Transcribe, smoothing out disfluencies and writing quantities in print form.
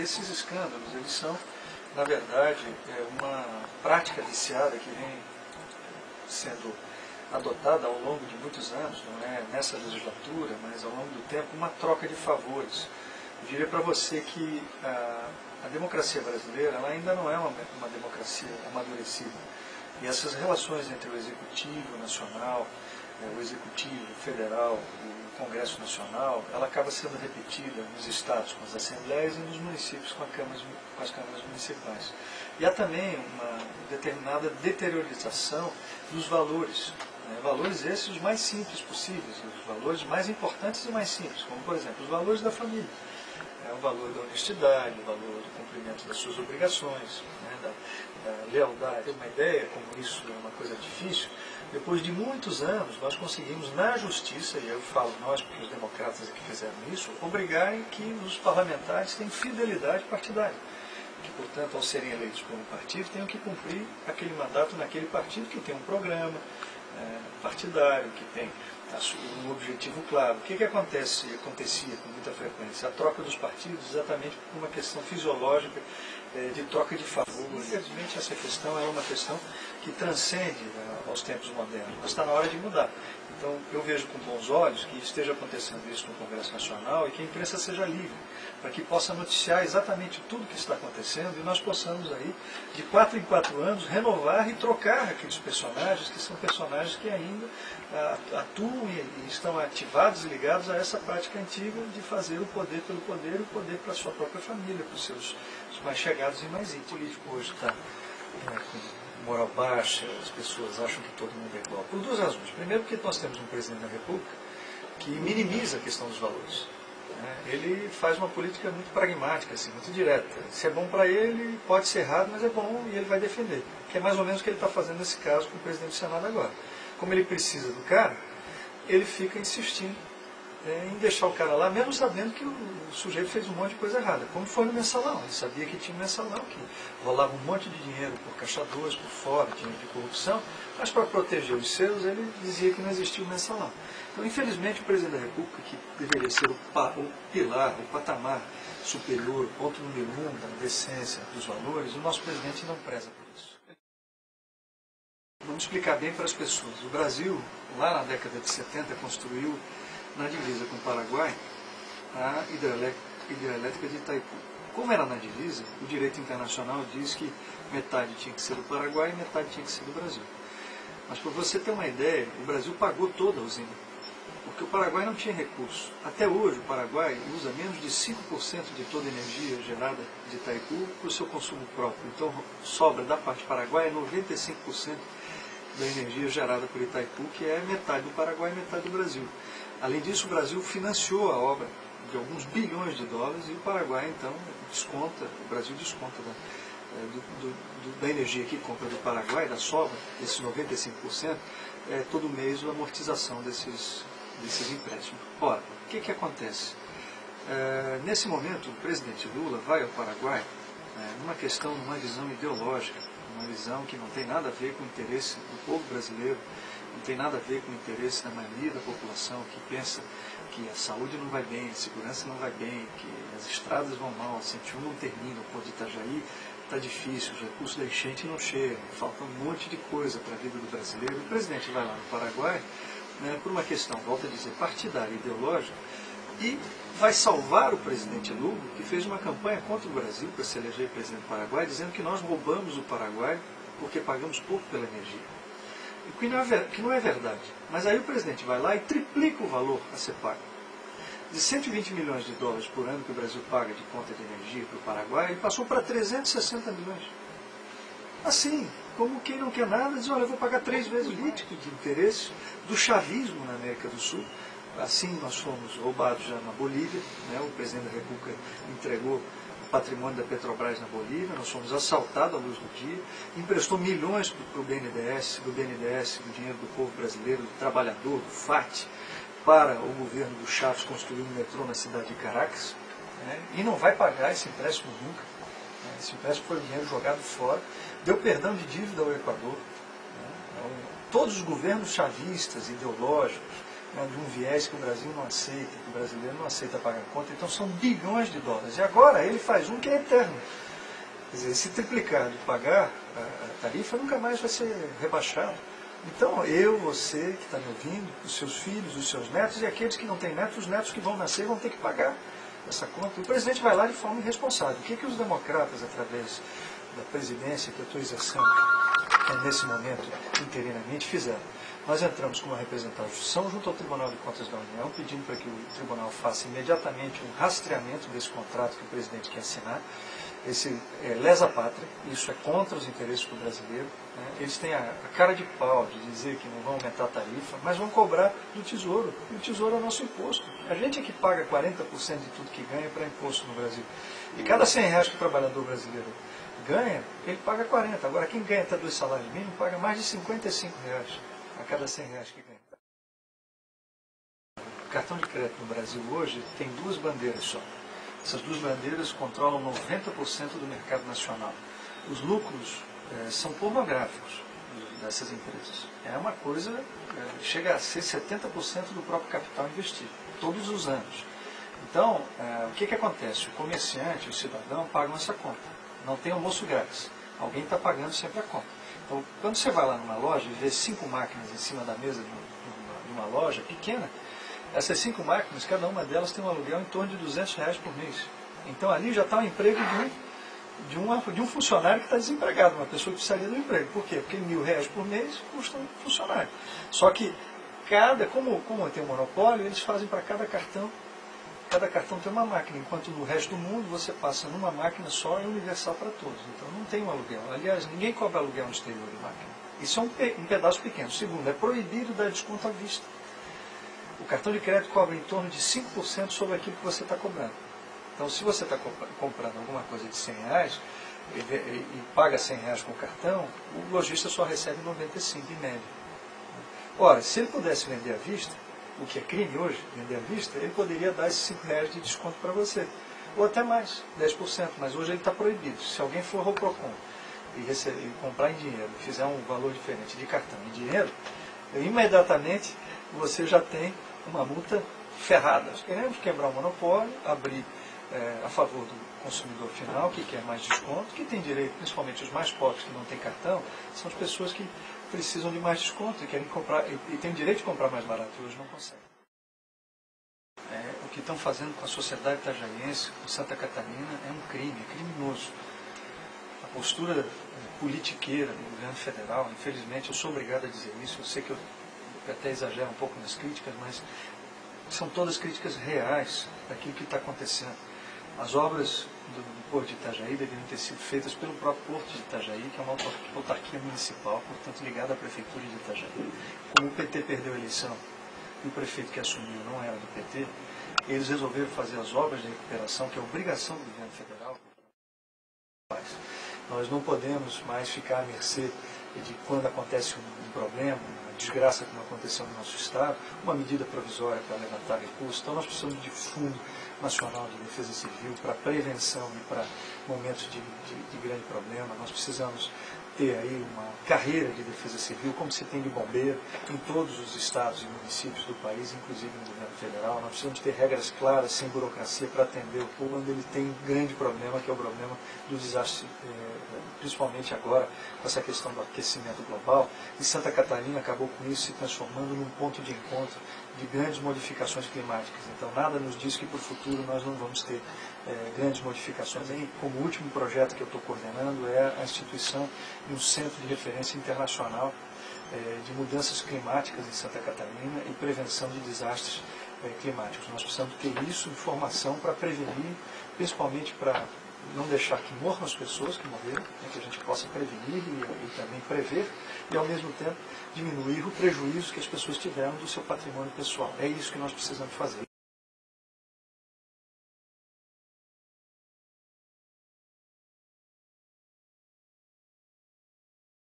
esses escândalos, eles são, na verdade, uma prática viciada que vem sendo adotada ao longo de muitos anos, não é nessa legislatura, mas ao longo do tempo, uma troca de favores. Eu diria para você que a democracia brasileira ela ainda não é uma democracia amadurecida. E essas relações entre o Executivo Nacional, o Executivo Federal, o Congresso Nacional, ela acaba sendo repetida nos estados com as assembleias e nos municípios com as câmaras municipais. E há também uma determinada deteriorização dos valores. Valores esses os mais simples possíveis, os valores mais importantes e mais simples, como, por exemplo, os valores da família. O valor da honestidade, o valor do cumprimento das suas obrigações, da lealdade. Uma ideia, como isso é uma coisa difícil, depois de muitos anos, nós conseguimos, na justiça, e eu falo nós, porque os democratas que fizeram isso, obrigarem que os parlamentares tenham fidelidade partidária. Que, portanto, ao serem eleitos por um partido, tenham que cumprir aquele mandato naquele partido que tem um programa partidário, que tem um objetivo claro. O que acontecia com muita frequência? A troca dos partidos exatamente por uma questão fisiológica de troca de favor. Infelizmente, essa questão é uma questão que transcende aos tempos modernos, mas está na hora de mudar. Então, eu vejo com bons olhos que esteja acontecendo isso no Congresso Nacional e que a imprensa seja livre, para que possa noticiar exatamente tudo o que está acontecendo e nós possamos aí, de 4 em 4 anos, renovar e trocar aqueles personagens que são personagens que ainda atuam e estão ativados e ligados a essa prática antiga de fazer o poder pelo poder e o poder para a sua própria família, para os seus mais chegados e mais íntimos. O político hoje está com moral baixa, as pessoas acham que todo mundo é igual. Por duas razões. Primeiro, porque nós temos um presidente da República que minimiza a questão dos valores. Ele faz uma política muito pragmática, assim, muito direta. Se é bom para ele, pode ser errado, mas é bom e ele vai defender. Que é mais ou menos o que ele está fazendo nesse caso com o presidente do Senado agora. Como ele precisa do cara, ele fica insistindo em deixar o cara lá, mesmo sabendo que o sujeito fez um monte de coisa errada. Como foi no mensalão. Ele sabia que tinha um mensalão, que rolava um monte de dinheiro por caixa 2, por fora, dinheiro de corrupção, mas para proteger os seus, ele dizia que não existia o mensalão. Então, infelizmente, o presidente da República, que deveria ser o pilar, o patamar superior, o ponto número 1 da decência, dos valores, o nosso presidente não preza por isso. Vamos explicar bem para as pessoas. O Brasil, lá na década de 70, construiu na divisa com o Paraguai a hidrelétrica de Itaipu. Como era na divisa, o direito internacional diz que metade tinha que ser do Paraguai e metade tinha que ser do Brasil. Mas para você ter uma ideia, o Brasil pagou toda a usina, porque o Paraguai não tinha recurso. Até hoje o Paraguai usa menos de 5% de toda a energia gerada de Itaipu para o seu consumo próprio. Então sobra da parte paraguaia 95% da energia gerada por Itaipu, que é metade do Paraguai e metade do Brasil. Além disso, o Brasil financiou a obra de alguns bilhões de dólares e o Paraguai, então, o Brasil desconta da energia que compra do Paraguai, da sobra, esses 95%, todo mês a amortização desses empréstimos. Ora, o que acontece? Nesse momento, o presidente Lula vai ao Paraguai numa visão ideológica, uma visão que não tem nada a ver com o interesse do povo brasileiro, não tem nada a ver com o interesse da maioria da população que pensa que a saúde não vai bem, a segurança não vai bem, que as estradas vão mal, a 101 não termina, o Porto de Itajaí está difícil, os recursos da enchente não chegam, falta um monte de coisa para a vida do brasileiro. O presidente vai lá no Paraguai, por uma questão, volto a dizer, partidária, ideológica, e vai salvar o presidente Lula, que fez uma campanha contra o Brasil para se eleger presidente do Paraguai, dizendo que nós roubamos o Paraguai porque pagamos pouco pela energia. Que não é verdade. Mas aí o presidente vai lá e triplica o valor a ser pago. De 120 milhões de dólares por ano que o Brasil paga de conta de energia para o Paraguai, ele passou para 360 milhões. Assim, como quem não quer nada, diz, olha, eu vou pagar 3 vezes o líquido de interesse do chavismo na América do Sul. Assim nós fomos roubados já na Bolívia, o presidente da República entregou o patrimônio da Petrobras na Bolívia, nós fomos assaltados à luz do dia, emprestou milhões para o BNDES, do dinheiro do povo brasileiro, do trabalhador, do FAT, para o governo do Chaves construir um metrô na cidade de Caracas, e não vai pagar esse empréstimo nunca. Esse empréstimo foi o dinheiro jogado fora, deu perdão de dívida ao Equador. Todos os governos chavistas, ideológicos, né, de um viés que o Brasil não aceita, que o brasileiro não aceita pagar a conta. Então são bilhões de dólares. E agora ele faz um que é eterno. Quer dizer, se triplicar de pagar a tarifa, nunca mais vai ser rebaixado. Então, eu, você que está me ouvindo, os seus filhos, os seus netos, e aqueles que não têm netos, os netos que vão nascer vão ter que pagar essa conta. E o presidente vai lá de forma irresponsável. O que os democratas, através da presidência que eu estou exercendo nesse momento, interinamente, fizeram? Nós entramos com uma representação junto ao Tribunal de Contas da União, pedindo para que o tribunal faça imediatamente um rastreamento desse contrato que o presidente quer assinar. Esse lesa pátria, isso é contra os interesses do brasileiro. Né? Eles têm a cara de pau de dizer que não vão aumentar a tarifa, mas vão cobrar do Tesouro. E o Tesouro é o nosso imposto. A gente é que paga 40% de tudo que ganha para imposto no Brasil. E cada R$100 que o trabalhador brasileiro ganha, ele paga 40. Agora, quem ganha até 2 salários mínimos paga mais de R$55 a cada R$100 que ganha. O cartão de crédito no Brasil hoje tem 2 bandeiras só. Essas 2 bandeiras controlam 90% do mercado nacional. Os lucros são pornográficos dessas empresas. É uma coisa, chega a ser 70% do próprio capital investido, todos os anos. Então, o que acontece? O comerciante, o cidadão, pagam essa conta. Não tem almoço grátis. Alguém está pagando sempre a conta. Então, quando você vai lá numa loja e vê 5 máquinas em cima da mesa de uma loja pequena, essas 5 máquinas, cada uma delas tem um aluguel em torno de R$200 por mês. Então ali já está o emprego de um funcionário que está desempregado, uma pessoa que precisaria do emprego. Por quê? Porque R$1.000 por mês custa um funcionário. Só que como tem um monopólio, eles fazem para cada cartão tem uma máquina, enquanto no resto do mundo você passa numa máquina só e universal para todos. Então não tem um aluguel. Aliás, ninguém cobra aluguel no exterior de máquina. Isso é um pedaço pequeno. Segundo, é proibido dar desconto à vista. O cartão de crédito cobra em torno de 5% sobre aquilo que você está cobrando. Então, se você está comprando alguma coisa de R$100 e paga R$100 com o cartão, o lojista só recebe 95 em média. Ora, se ele pudesse vender à vista, o que é crime hoje, vender à vista, ele poderia dar esses R$5 de desconto para você. Ou até mais, 10%, mas hoje ele está proibido. Se alguém for ao Procon e comprar em dinheiro, e fizer um valor diferente de cartão em dinheiro, imediatamente você já tem uma multa ferrada. Nós queremos quebrar o monopólio, abrir a favor do consumidor final, que quer mais desconto, que tem direito, principalmente os mais pobres que não têm cartão, são as pessoas que precisam de mais desconto e querem comprar, e têm direito de comprar mais barato e hoje não conseguem. O que estão fazendo com a sociedade itajaiense, com Santa Catarina, é um crime, é criminoso. A postura politiqueira do governo federal, infelizmente, eu sou obrigado a dizer isso, eu sei que eu até exagero um pouco nas críticas, mas são todas críticas reais daquilo que está acontecendo. As obras do Porto de Itajaí deveriam ter sido feitas pelo próprio Porto de Itajaí, que é uma autarquia municipal, portanto ligada à Prefeitura de Itajaí. Como o PT perdeu a eleição e o prefeito que assumiu não era do PT, eles resolveram fazer as obras de recuperação, que é obrigação do governo federal. Nós não podemos mais ficar à mercê de quando acontece um problema, uma desgraça como aconteceu no nosso Estado, uma medida provisória para levantar recursos. Então nós precisamos de Fundo Nacional de Defesa Civil para prevenção e para momentos de grande problema. Nós precisamos ter aí uma carreira de defesa civil, como se tem de bombeiro, em todos os estados e municípios do país, inclusive no governo federal. Nós precisamos ter regras claras, sem burocracia, para atender o povo quando ele tem um grande problema, que é o problema do desastre, principalmente agora, com essa questão do aquecimento global. E Santa Catarina acabou com isso se transformando num ponto de encontro de grandes modificações climáticas. Então, nada nos diz que para o futuro nós não vamos ter grandes modificações. E, como último projeto que eu estou coordenando é a instituição de um centro de referência internacional de mudanças climáticas em Santa Catarina e prevenção de desastres climáticos. Nós precisamos ter isso, informação para prevenir, principalmente para não deixar que morram as pessoas que morreram, que a gente possa prevenir e também prever, e ao mesmo tempo diminuir o prejuízo que as pessoas tiveram do seu patrimônio pessoal. É isso que nós precisamos fazer.